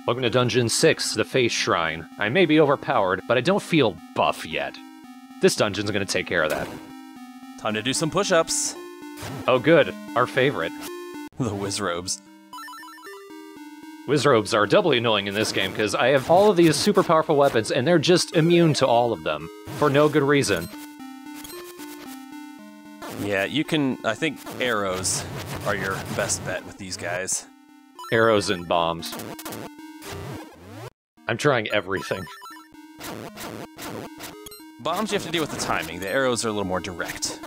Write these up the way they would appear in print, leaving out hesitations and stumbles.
Welcome to Dungeon 6, the Face Shrine. I may be overpowered, but I don't feel buff yet. This dungeon's gonna take care of that. Time to do some push-ups. Oh good, our favorite. The Wizrobes. Wizrobes are doubly annoying in this game, because I have all of these super powerful weapons, and they're just immune to all of them. For no good reason. Yeah, you can... I think arrows are your best bet with these guys. Arrows and bombs. I'm trying everything. Bombs, you have to deal with the timing. The arrows are a little more direct.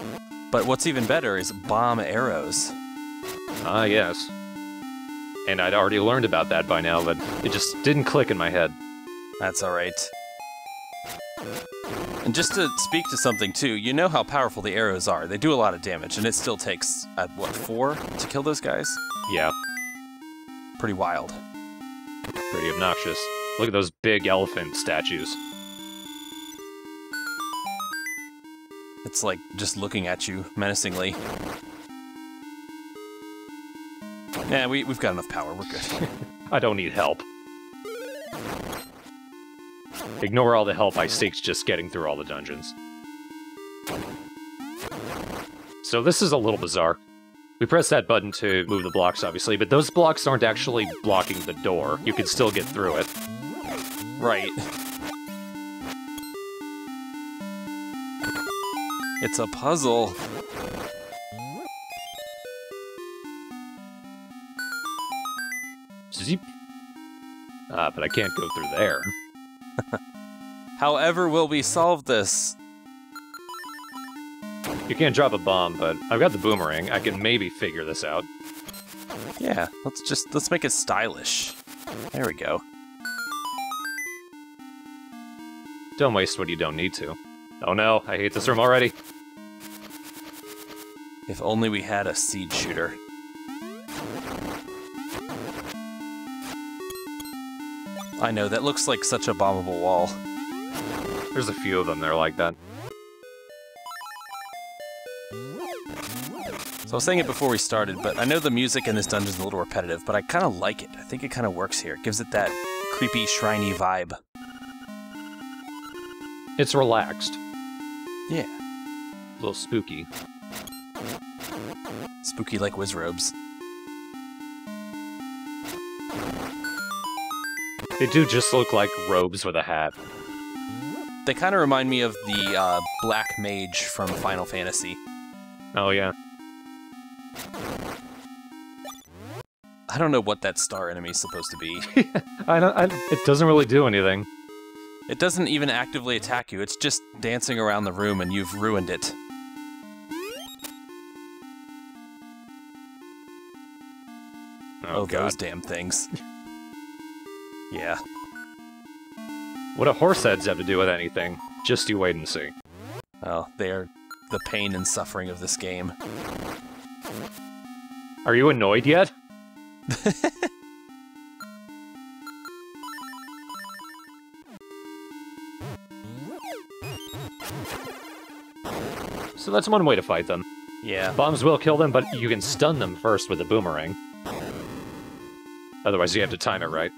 But what's even better is bomb arrows. Ah, yes. And I'd already learned about that by now, but it just didn't click in my head. That's alright. And just to speak to something, too, you know how powerful the arrows are. They do a lot of damage, and it still takes, what, 4 to kill those guys? Yeah. Pretty wild. Pretty obnoxious. Look at those big elephant statues. It's like just looking at you menacingly. Yeah, we've got enough power, we're good. I don't need help. Ignore all the help I seek just getting through all the dungeons. So this is a little bizarre. We press that button to move the blocks, obviously, but those blocks aren't actually blocking the door. You can still get through it. Right. It's a puzzle. Zip. But I can't go through there. However will we solve this? You can't drop a bomb, but I've got the boomerang. I can maybe figure this out. Yeah, let's make it stylish. There we go. Don't waste what you don't need to. Oh no, I hate this room already. If only we had a seed shooter. I know, that looks like such a bombable wall. There's a few of them that are like that. So I was saying it before we started, but I know the music in this dungeon is a little repetitive, but I kind of like it. I think it kind of works here. It gives it that creepy, shriny vibe. It's relaxed. Yeah. A little spooky. Spooky like Wizrobes. They do just look like robes with a hat. They kind of remind me of the Black Mage from Final Fantasy. Oh yeah. I don't know what that star enemy is supposed to be. It doesn't really do anything. It doesn't even actively attack you, it's just dancing around the room and you've ruined it. Oh, God. those damn things. Yeah. What do horse heads have to do with anything? Just you wait and see. Oh, they are the pain and suffering of this game. Are you annoyed yet? So that's one way to fight them. Yeah. Bombs will kill them, but you can stun them first with a boomerang. Otherwise, you have to time it right.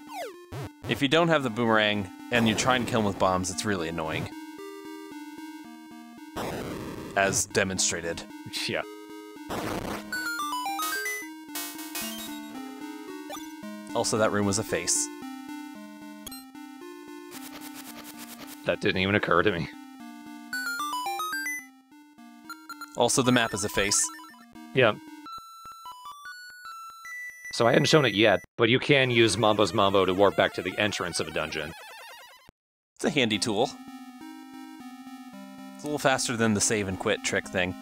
If you don't have the boomerang and you try and kill them with bombs, it's really annoying. As demonstrated. Yeah. Also, that room was a face. That didn't even occur to me. Also, the map is a face. Yeah. So I hadn't shown it yet, but you can use Mambo's Mambo to warp back to the entrance of a dungeon. It's a handy tool. It's a little faster than the save and quit trick thing.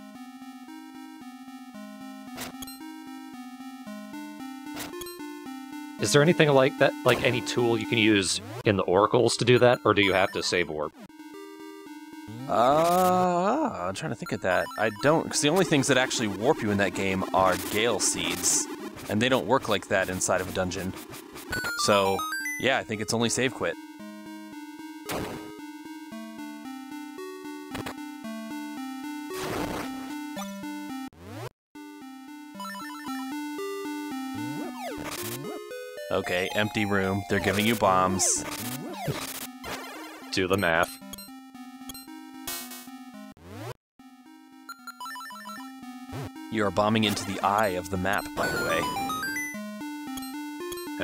Is there anything like that, like any tool you can use in the oracles to do that, or do you have to save warp? I'm trying to think of that. I don't, because the only things that actually warp you in that game are Gale Seeds, and they don't work like that inside of a dungeon. So, yeah, I think it's only save quit. Oh Okay, empty room. They're giving you bombs. Do the math. You are bombing into the eye of the map, by the way.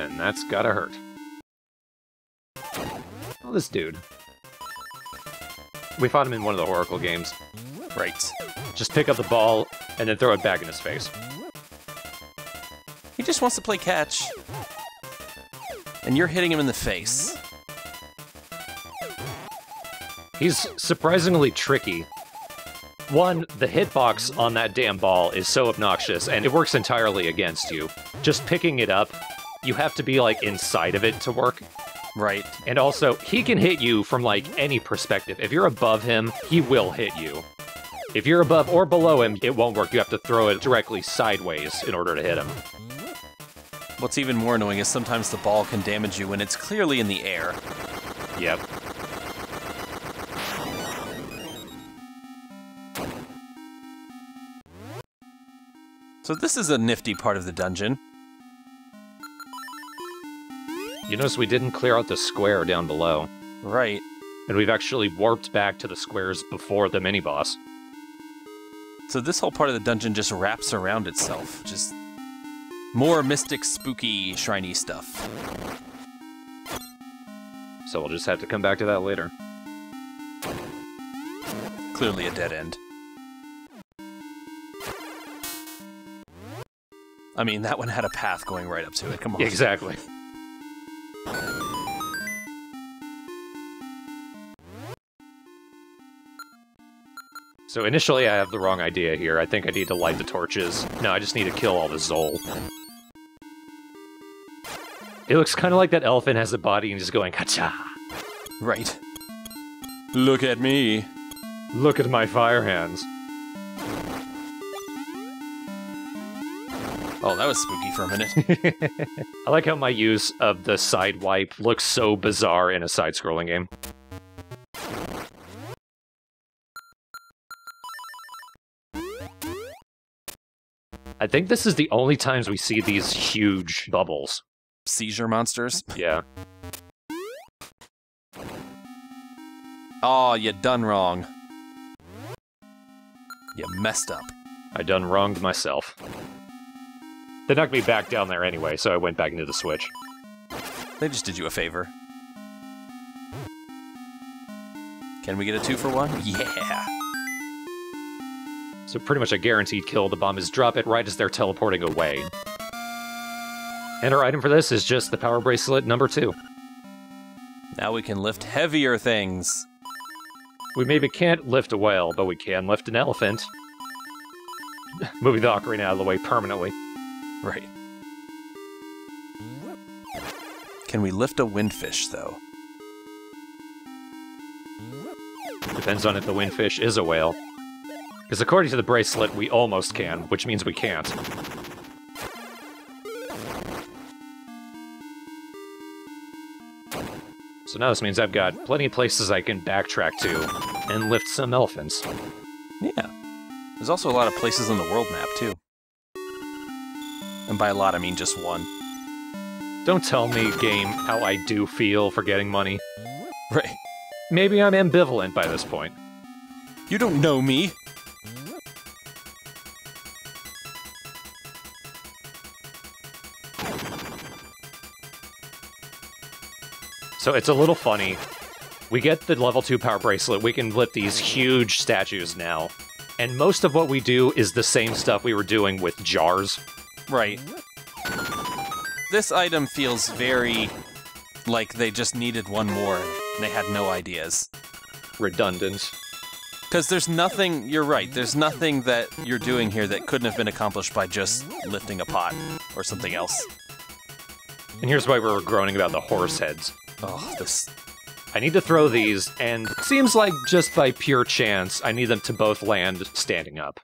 And that's gotta hurt. Oh, this dude. We fought him in one of the Oracle games. Right. Just pick up the ball and then throw it back in his face. He just wants to play catch. And you're hitting him in the face. He's surprisingly tricky. One, the hitbox on that damn ball is so obnoxious, and it works entirely against you. Just picking it up, you have to be, like, inside of it to work. Right. And also, he can hit you from, like, any perspective. If you're above him, he will hit you. If you're above or below him, it won't work. You have to throw it directly sideways in order to hit him. What's even more annoying is sometimes the ball can damage you when it's clearly in the air. Yep. So this is a nifty part of the dungeon. You notice we didn't clear out the square down below. Right. And we've actually warped back to the squares before the mini-boss. So this whole part of the dungeon just wraps around itself. Just more mystic, spooky, shriny stuff. So we'll just have to come back to that later. Clearly a dead end. I mean, that one had a path going right up to it. Come on. Exactly. So initially I have the wrong idea here. I think I need to light the torches. No, I just need to kill all the Zol. It looks kind of like that elephant has a body and just going, "Hacha!" Right. Look at me. Look at my fire hands. Oh, that was spooky for a minute. I like how my use of the side wipe looks so bizarre in a side-scrolling game. I think this is the only times we see these huge bubbles. Seizure monsters? Yeah. Oh, you done wrong. You messed up. I done wronged myself. They knocked me back down there anyway, so I went back into the switch. They just did you a favor. Can we get a 2-for-1? Yeah! So pretty much a guaranteed kill. The bomb is drop it right as they're teleporting away. And our item for this is just the power bracelet number 2. Now we can lift heavier things. We maybe can't lift a whale, but we can lift an elephant. Moving the ocarina out of the way permanently. Right. Can we lift a windfish, though? Depends on if the windfish is a whale. Because according to the bracelet, we almost can, which means we can't. So now this means I've got plenty of places I can backtrack to and lift some elephants. Yeah. There's also a lot of places on the world map, too. And by a lot, I mean just one. Don't tell me, game, how I do feel for getting money. Right. Maybe I'm ambivalent by this point. You don't know me! So it's a little funny. We get the level 2 power bracelet, we can lift these huge statues now. And most of what we do is the same stuff we were doing with jars. Right. This item feels very like they just needed one more and they had no ideas. Redundant. Because there's nothing, you're right, there's nothing that you're doing here that couldn't have been accomplished by just lifting a pot or something else. And here's why we were groaning about the horse heads. Oh, this... I need to throw these, and it seems like just by pure chance, I need them to both land standing up.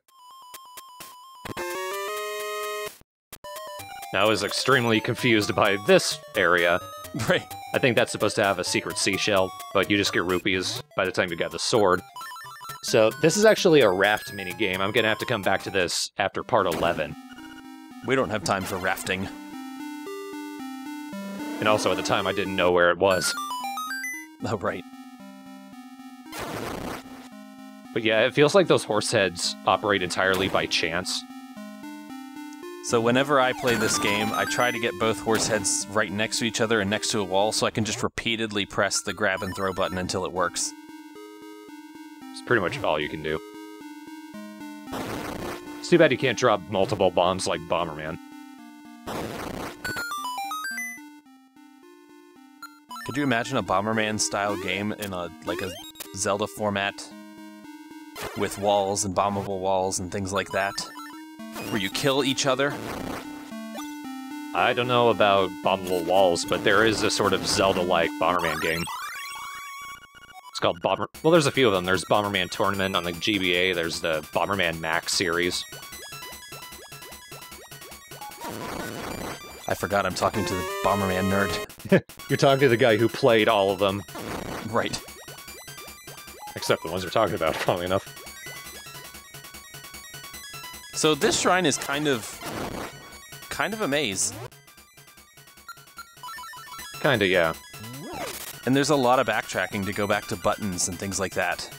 Now, I was extremely confused by this area. Right. I think that's supposed to have a secret seashell, but you just get rupees by the time you got the sword. So this is actually a raft minigame. I'm gonna have to come back to this after part 11. We don't have time for rafting. And also at the time I didn't know where it was. Oh, right. But yeah, it feels like those horse heads operate entirely by chance. So whenever I play this game, I try to get both horse heads right next to each other and next to a wall so I can just repeatedly press the grab and throw button until it works. It's pretty much all you can do. It's too bad you can't drop multiple bombs like Bomberman. Could you imagine a Bomberman-style game in a Zelda format with walls and bombable walls and things like that, where you kill each other? I don't know about bombable walls, but there is a sort of Zelda-like Bomberman game. It's called Well, there's a few of them. There's Bomberman Tournament on the GBA. There's the Bomberman Max series. I forgot I'm talking to the Bomberman nerd. You're talking to the guy who played all of them. Right. Except the ones we're talking about, funnily enough. So this shrine is kind of a maze. Kinda, yeah. And there's a lot of backtracking to go back to buttons and things like that,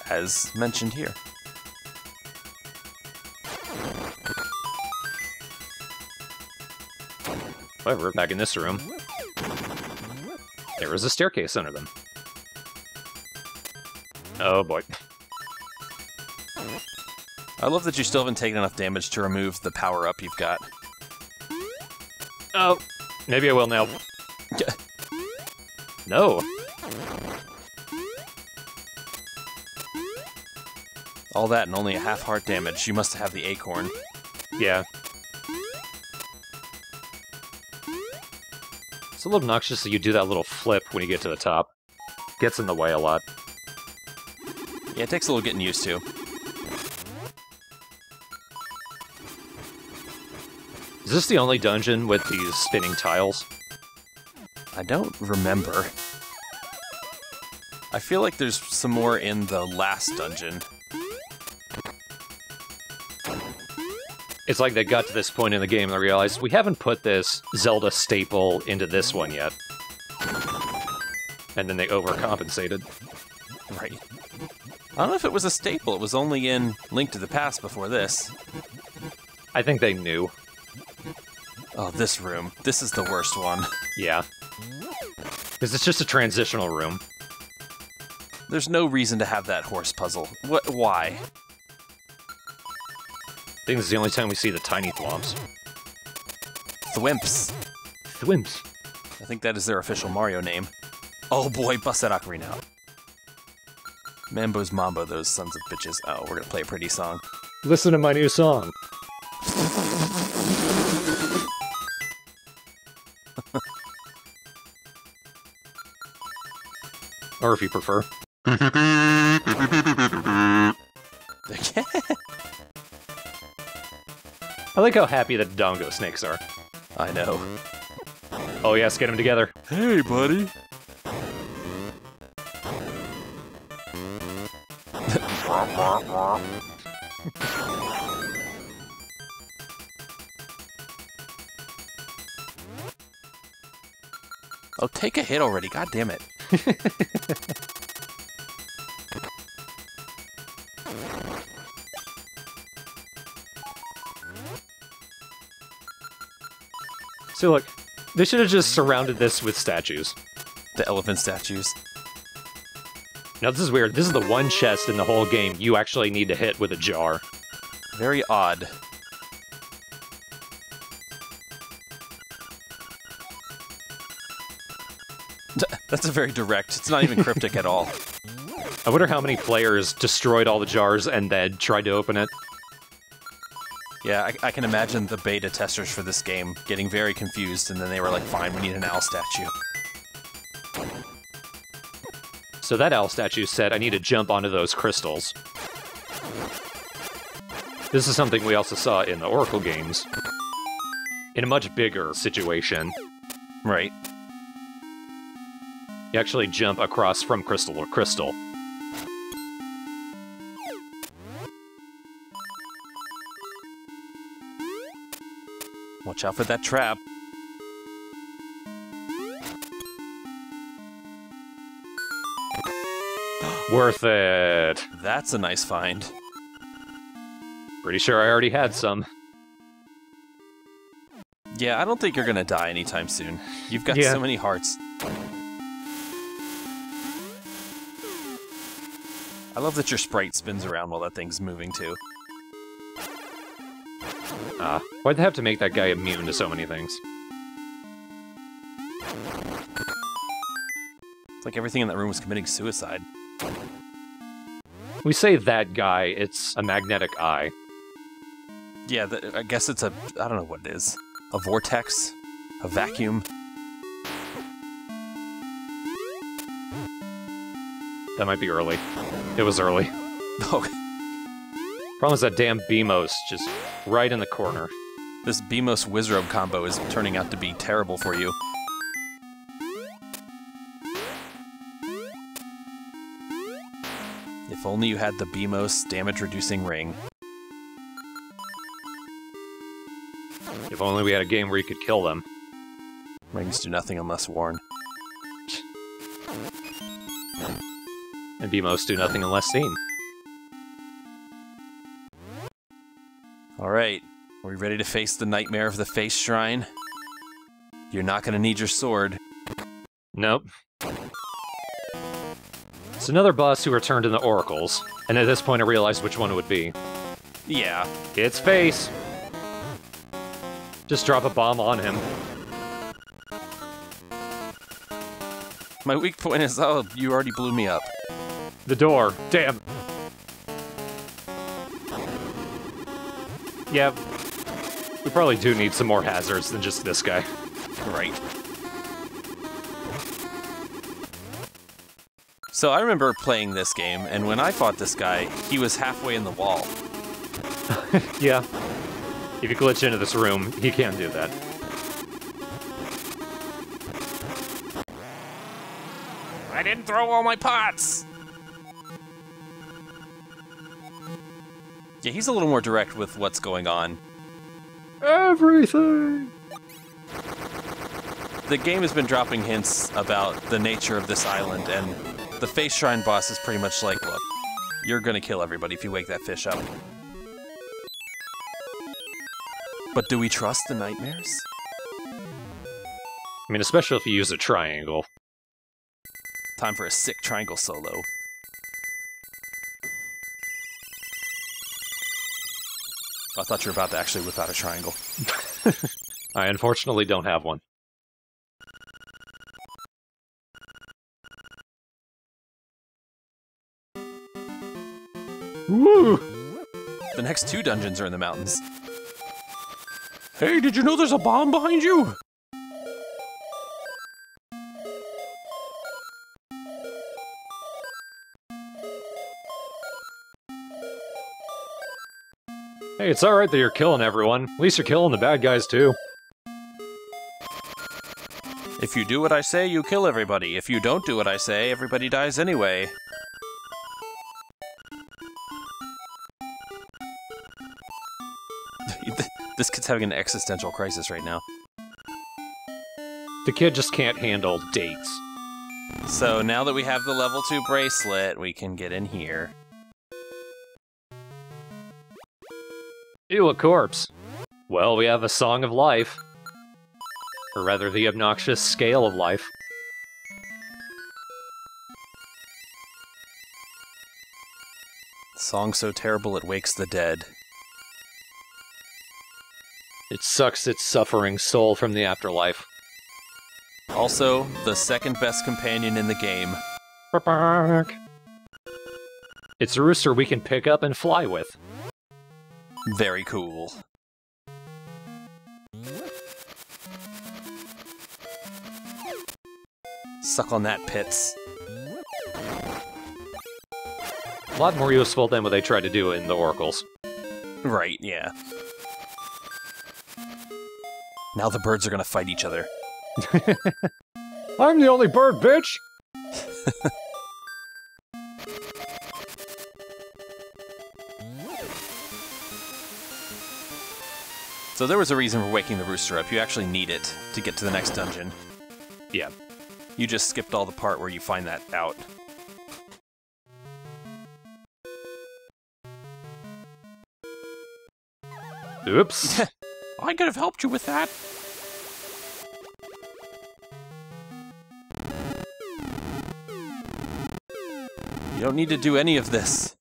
as mentioned here. However, back in this room, there is a staircase under them. Oh boy. I love that you still haven't taken enough damage to remove the power-up you've got. Oh, maybe I will now. No. All that and only a half heart damage. You must have the acorn. Yeah. It's a little obnoxious that you do that little flip when you get to the top. Gets in the way a lot. Yeah, it takes a little getting used to. Is this the only dungeon with these spinning tiles? I don't remember. I feel like there's some more in the last dungeon. It's like they got to this point in the game and they realized, we haven't put this Zelda staple into this one yet. And then they overcompensated. Right. I don't know if it was a staple. It was only in Link to the Past before this. I think they knew. Oh, this room. This is the worst one. Yeah. Because it's just a transitional room. There's no reason to have that horse puzzle. Why? I think this is the only time we see the tiny thwomps. Thwimps. Thwimps. I think that is their official Mario name. Oh boy, bust that ocarina out. Mambo's Mambo, those sons of bitches. Oh, we're gonna play a pretty song. Listen to my new song. Or if you prefer. I like how happy the Dongo Snakes are. I know. Oh yes, get them together. Hey, buddy. Oh, take a hit already. God damn it. So look, they should have just surrounded this with statues. The elephant statues. Now this is weird. This is the one chest in the whole game you actually need to hit with a jar. Very odd. That's a very direct. It's not even cryptic at all. I wonder how many players destroyed all the jars and then tried to open it. Yeah, I can imagine the beta testers for this game getting very confused, and then they were like, fine, we need an owl statue. So that owl statue said, I need to jump onto those crystals. This is something we also saw in the Oracle games. In a much bigger situation. Right. You actually jump across from crystal to crystal. Watch out for that trap. Worth it. That's a nice find. Pretty sure I already had some. Yeah, I don't think you're gonna die anytime soon. You've got Yeah. so many hearts. I love that your sprite spins around while that thing's moving, too. Why'd they have to make that guy immune to so many things? It's like everything in that room was committing suicide. We say that guy, it's a magnetic eye. Yeah, I guess it's a... I don't know what it is. A vortex? A vacuum? That might be early. It was early. Oh, Problem is that damn BMOS just right in the corner. this Beamos Wizrobe combo is turning out to be terrible for you. If only you had the Beamos damage-reducing ring. If only we had a game where you could kill them. Rings do nothing unless worn. And BMOS do nothing unless seen. Alright, are we ready to face the nightmare of the face shrine? You're not gonna need your sword. Nope. It's another boss who returned in the Oracles, and at this point I realized which one it would be. Yeah. It's Face! Just drop a bomb on him. My weak point is, oh, you already blew me up. The door. Damn. Yeah. We probably do need some more hazards than just this guy. Right. So I remember playing this game, and when I fought this guy, he was halfway in the wall. Yeah. If you glitch into this room, he can do that. I didn't throw all my pots! Yeah, he's a little more direct with what's going on. Everything! The game has been dropping hints about the nature of this island, and the Face Shrine boss is pretty much like, look, you're gonna kill everybody if you wake that fish up. But do we trust the nightmares? I mean, especially if you use a triangle. Time for a sick triangle solo. I thought you were about to actually whip out a triangle. I unfortunately don't have one. Woo! The next two dungeons are in the mountains. Hey, did you know there's a bomb behind you? Hey, it's alright that you're killing everyone. At least you're killing the bad guys, too. If you do what I say, you kill everybody. If you don't do what I say, everybody dies anyway. This kid's having an existential crisis right now. The kid just can't handle dates. So now that we have the level 2 bracelet, we can get in here. Ew, a corpse. Well, we have a Song of Life. Or rather, the obnoxious Scale of Life. Song so terrible it wakes the dead. It sucks its suffering soul from the afterlife. Also, the second best companion in the game. It's a rooster we can pick up and fly with. Very cool. Suck on that, Pits. A lot more useful than what they tried to do in the Oracles. Right, yeah. Now the birds are gonna fight each other. I'm the only bird, bitch! So there was a reason for waking the rooster up. You actually need it to get to the next dungeon. Yeah. You just skipped all the part where you find that out. Oops. I could have helped you with that. You don't need to do any of this.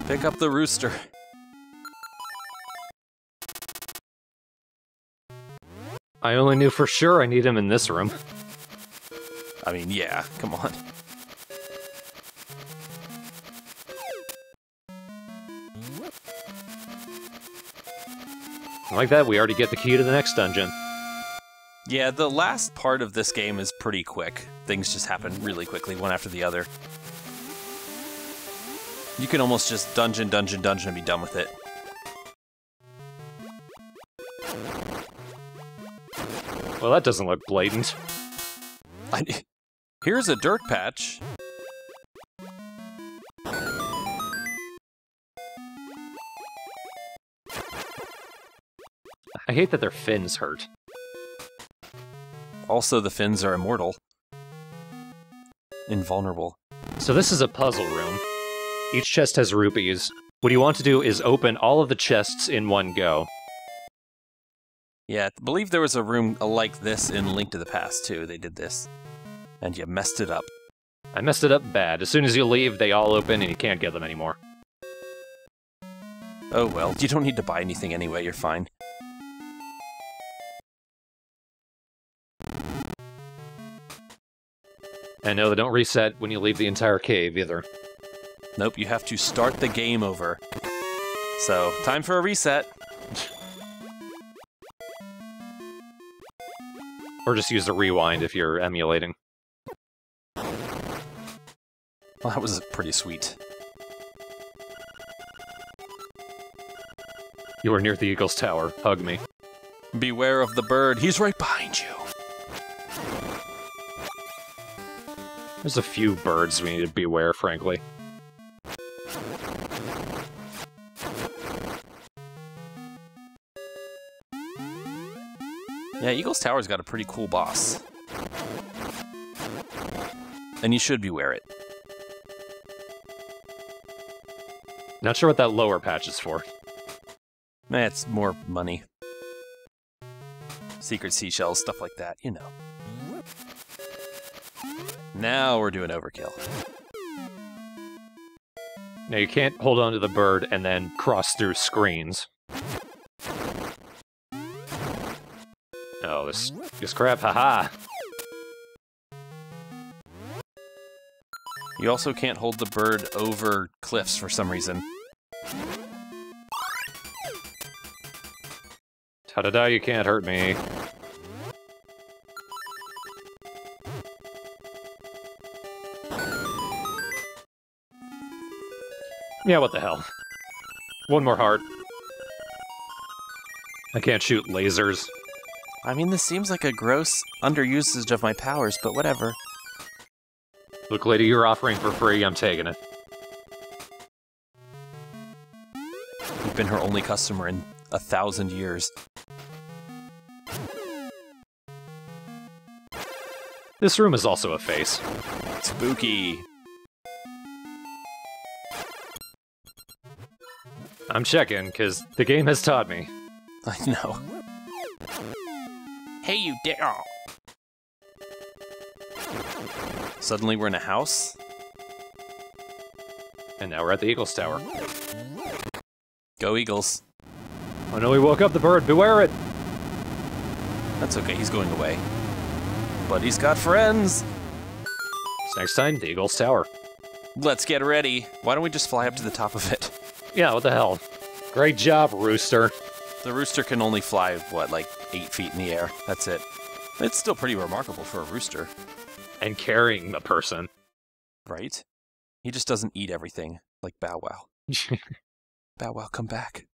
Pick up the rooster. I only knew for sure I need him in this room. I mean, yeah, come on. Like that, we already get the key to the next dungeon. Yeah, the last part of this game is pretty quick. Things just happen really quickly, one after the other. You can almost just dungeon, dungeon, dungeon and be done with it. Well, that doesn't look blatant. Here's a dirt patch. I hate that their fins hurt. Also, the fins are immortal. Invulnerable. So this is a puzzle room. Each chest has rupees. What you want to do is open all of the chests in one go. Yeah, I believe there was a room like this in Link to the Past, too. They did this. And you messed it up. I messed it up bad. As soon as you leave, they all open and you can't get them anymore. Oh well, you don't need to buy anything anyway, you're fine. And no, they don't reset when you leave the entire cave, either. Nope, you have to start the game over. So, time for a reset. Or just use the rewind if you're emulating. Well, that was pretty sweet. You are near the Eagle's Tower. Hug me. Beware of the bird. He's right behind you. There's a few birds we need to beware, frankly. Yeah, Eagle's Tower's got a pretty cool boss. And you should beware it. Not sure what that lower patch is for. It's more money. Secret seashells, stuff like that, you know. Now we're doing overkill. Now you can't hold on to the bird and then cross through screens. Oh, this crap, haha! You also can't hold the bird over cliffs for some reason. Ta-da-da, you can't hurt me. Yeah, what the hell. One more heart. I can't shoot lasers. I mean, this seems like a gross underusage of my powers, but whatever. Look, lady, you're offering for free, I'm taking it. You've been her only customer in 1,000 years. This room is also a face. Spooky. I'm checking, because the game has taught me. I know. Hey, you dick! Oh. Suddenly we're in a house? And now we're at the Eagle's Tower. Go Eagles. Oh no, we woke up the bird, beware it! That's okay, he's going away. But he's got friends! So next time, the Eagle's Tower. Let's get ready. Why don't we just fly up to the top of it? Yeah, what the hell. Great job, Rooster. The rooster can only fly, what, like 8 feet in the air? That's it. It's still pretty remarkable for a rooster. And carrying the person. Right? He just doesn't eat everything, like Bow Wow. Bow Wow, come back.